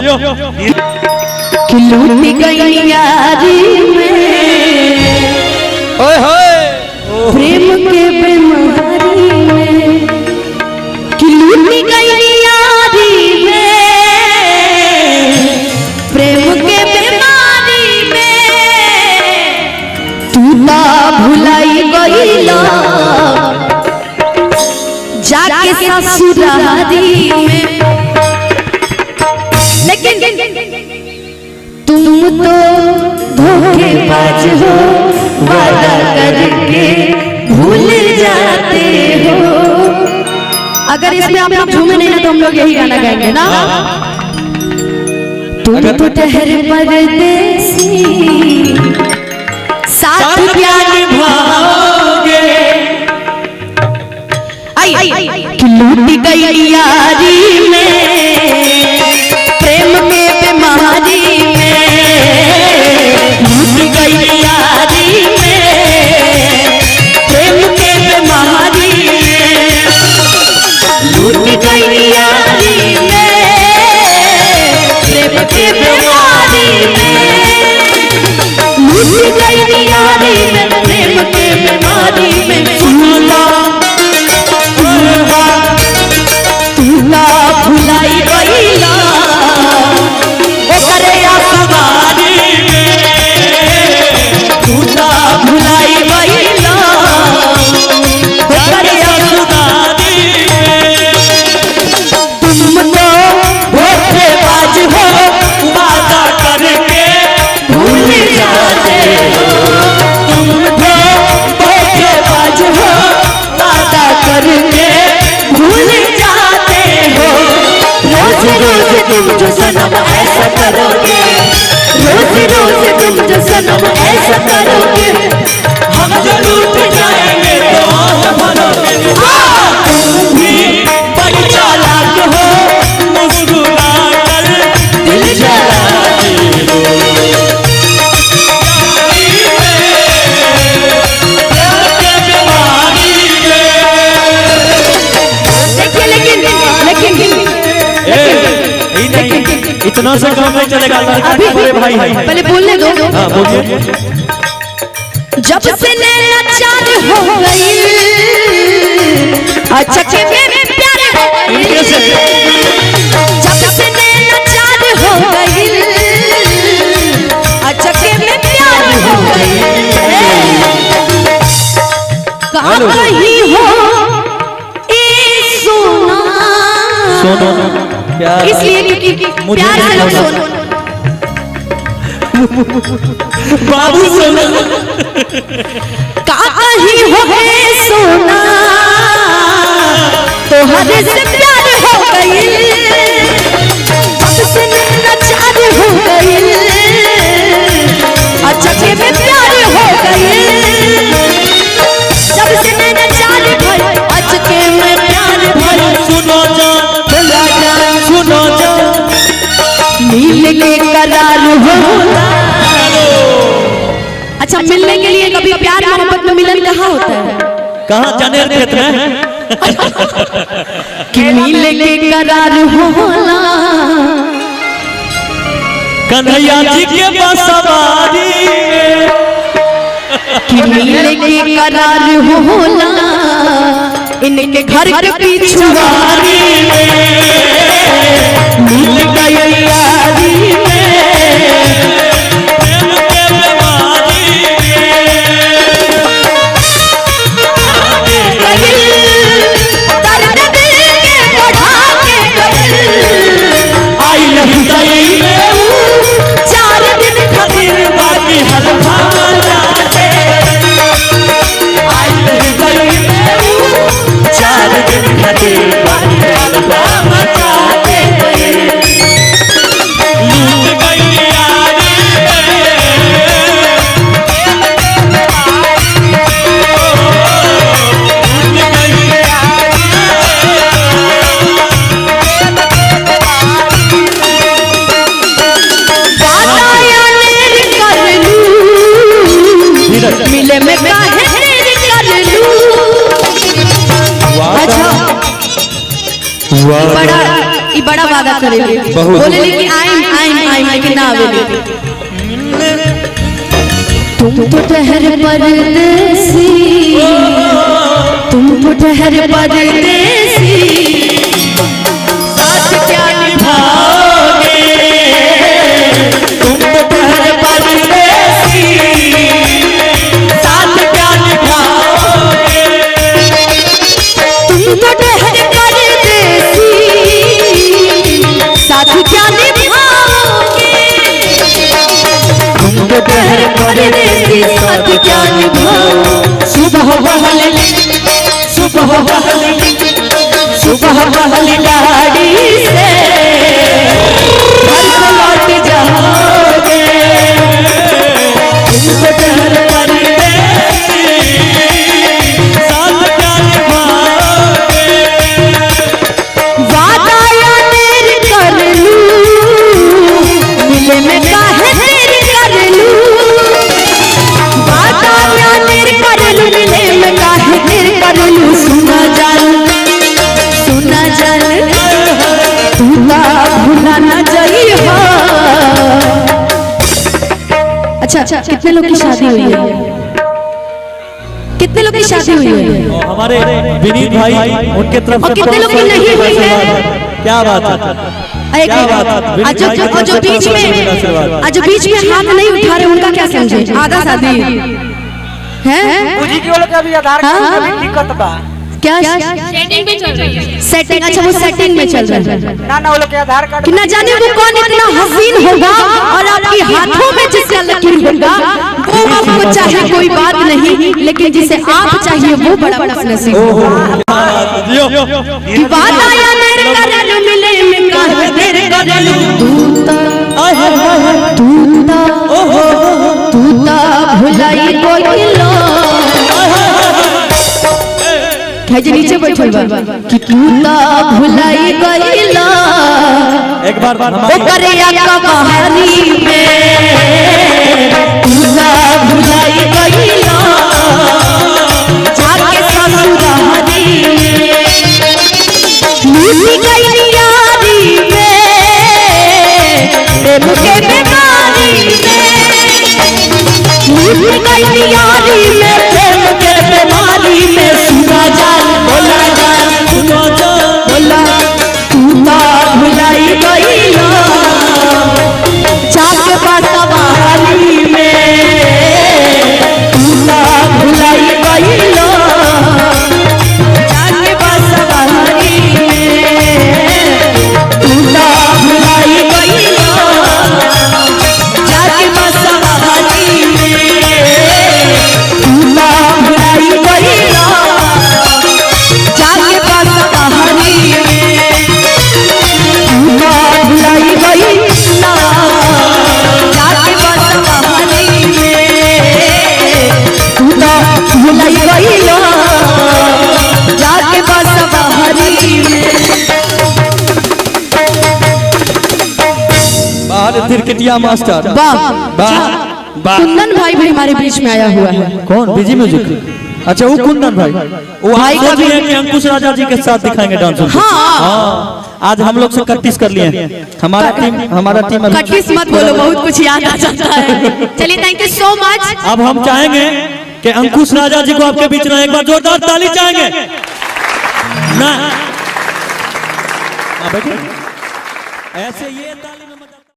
कि लूट गई यारी में ओए होए प्रेम के बीमारी में, कि लूट गई यारी में प्रेम के बीमारी में, तू ना भुलाई गईला जाके ससुरारी में। लेकिन तुम तो धोखेबाज हो, वादा करके भूल जाते हो। अगर इसमें आप लोग झूमे नहीं ना तो हम लोग यही गाना गाएंगे ना। तुम तो ठहर परदेसी साथ क्या निभाओगे, कि लूट गई यारी में प्रेम के बीमारी में, लूट गई यारी में प्रेम के बीमारी में, लूट गई यारी में प्रेम के बीमारी में, लूट गई यारी में प्रेम के बीमारी में। भुलाई गईला ओकरे आसमानी में, तू ना भुलाई गईला ओकरे आसमानी में। तुम तो धोखेबाज हो, वादा करके भूल जाते हो। तुम तो धोखेबाज हो, वादा करके भूल जाते हो। रोज रोज तुम जो सनम ऐसा करोगे, रोज रोज तुम जो सनम ऐसा करोगे, हम जो लूट जाएंगे तो आँख भरोगे। तुम भी बड़ी चालाक हो, मुस्कुरा कर दिल जलाती हो। इतना से काम नहीं चलेगा, हमारे भाई है। पहले बोलने दो। हाँ बोलिए। जब से नैना चार हो गई, अच्छा के मेरे प्यारे हो गई, जब से नैना चार हो गई, अच्छा के मेरे प्यारे हो गई। कहाँ कहीं हो ए सोना, सोनो इसलिए क्योंकि प्यार से लोग सोनो बाबू सोना। कहीं हो गए सोना, तो हरे से प्यार हो गई, अब से नैना चार हो गई, अच्छा के में प्यार हो गई, जब से नैना चार भर अच्छा के में प्यार भर। सुनो जान, सुनो जान, मिलने के करार होला। अच्छा मिलने के लिए कभी प्यार मोहब्बत में मिलन कहाँ होता है? कहाँ जाने खेत में कि मिलने के करार होला, कन्हैया जी के बसवारी में, कि मिलने के करार होला, इनके घर के पिछुआरी में, मिल गई यारी में प्रेम के बीमारी में। दर्द दिल के बढ़ा के आई नहीं गई में 4 दिन खातिर बाकी हल्का जाते, आई नहीं गई में 4 दिन खातिर बाकी हल्का जाते। लूट गई यारी में, लूट गई यारी मिले में काहे कर लूं। अच्छा बड़ा वादा करेले बोले कि आइम लेकिन ना आवेले। तुम तो ठहर परदेसी, तुम तो ठहर परदेसी, साथ क्या निभाओगे, तुम तो ठहर परदेसी, साथ क्या निभाओगे, तुम तो ठहर परदेसी, साथ क्या निभाओगे, तुम तो ठहर परदेसी साथ क्या निभाओ। सुबह बहल, सुबह बहल, सुबह बहल गाड़ी से घर को लौट जाओगे, तुम तो ठहर परदेसी, साथ क्या निभाओगे, वादा या देर कर लूं, मिले में काहे देर कर लूं, वादा या देर कर लूं, मिले में काहे देर कर लूं। सुना जान, सुना जान, तू ना भूला ना जाई हो। अच्छा, कितने लोग की शादी हुई है? कितने लोग की शादी हुई है? हमारे विनीत भाई उनके तरफ और कितने लोग की नहीं हुई है? क्या बात है, क्या बात है। आज जो बीच में हाथ नहीं उठा रहे उनका क्या समझे? आधा शादी है पूजी की वालों का भी आधार कार्ड में दिक्कत बा। क्या सेटिंग में चल रही है? सेटिंग, अच्छा वो सेटिंग में चल रहा है। ना वो लोग के आधार कार्ड कि ना जाने वो कौन इतना हसीन होगा और आपके हाथों में जिसका लकीर होगा वो आपको चाहे कोई बात नहीं, लेकिन जिसे आप चाहिए वो बड़ा खुशनसीब होगा। कि वादा या देर कर लूं, मिले में काहे देर कर लूं, तूता भुलाई कोइलो है जे नीचे बैठल बा कि तूता भुलाई कोइलो। एक बार ओकरे आका बहानी में तूता भुलाई कोइलो, जाके ससुरारी में लूट गई यारी में, प्रेम के बीमारी में लूट गई यारी में, प्रेम के बीमारी में। सुना जान, बोला जान, बोला तूता भुलाई गईलो, जाके बसवारी में तूता भुलाई गईलो, जाके बसवारी में तूता भुलाई गईलो, जाके बसवारी में तूता भुलाई गईलो, जाके बसवारी में तूता भुलाई गईलो, जाके बसवारी में तूता भुलाई गईलो, जाके बसवारी में। बाहर क्रिकेटिया मास्टर वाह, कुंदन भाई भी हमारे बीच में आया हुआ है। कौन? Busy music. अच्छा वो कुंदन भाई, वो भाई का भी है कि अंकुश राजा जी के साथ दिखाएंगे डांस। हाँ, आज हम लोग से प्रैक्टिस कर लिए हैं। हमारा टीम कटिस मत बोलो, बहुत कुछ याद आ जाता है। चलिए, थैंक यू सो मच। अब हम चाहेंगे कि अंकुश राजा जी को आपके बीच में एक बार जोरदार ताली चाहेंगे ना। बैठिए ऐसे, ये ताली में